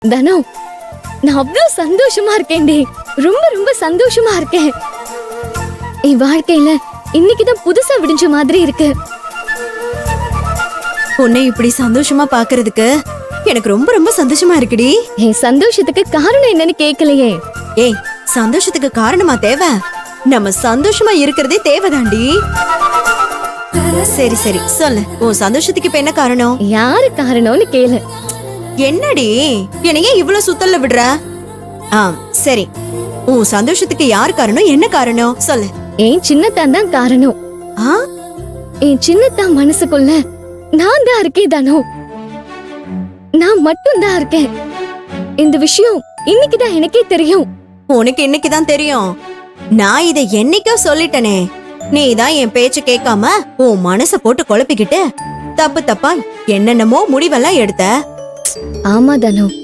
தனு, நான் அவ்வளவு சந்தோஷமா இருக்கேன்டி. ரொம்ப ரொம்ப சந்தோஷமா இருக்கேன். என் வாழ்க்கையில இன்னைக்குதான் புதுசா விடிஞ்ச மாதிரி இருக்கு. உன்னை இப்படி சந்தோஷமா பாக்குறதுக்கு எனக்கு ரொம்ப ரொம்ப சந்தோஷமா இருக்குடி. என் சந்தோஷத்துக்கு காரணம் என்னன்னு கேட்கலையே. ஏய், சந்தோஷத்துக்கு காரணமா தேவை? நம்ம சந்தோஷமா இருக்கிறதே தேவைதாண்டி. சரி சரி சொல்லு, உன் சந்தோஷத்துக்கு இப்ப என்ன காரணம்? யாரு காரணம்னு கேளு. என்னடி என்னையே இவ்வளவு சுத்தல்ல விடுற? சரி, உன் சந்தோஷத்துக்கு யார் காரணம், என்ன காரணம் சொல்லு. என் சின்னத்தான் தான் காரணம். ஆ, என் சின்னத்தான் மனசுக்குள்ள நான் தான் இருக்கேன் தனு. நான் மட்டும் தான் இருக்கேன். இந்த விஷயம் இன்னைக்குதான் எனக்கே தெரியும். உனக்கு இன்னைக்குதான் தெரியும்? நான் இதை என்னைக்கோ சொல்லிட்டனே. நீ தான் என் பேச்ச கேட்காம உன் மனச போட்டு குழப்பிக்கிட்டு தப்பு தப்பா என்னென்னமோ முடிவெல்லாம் எடுத்த. ஆமா தனு,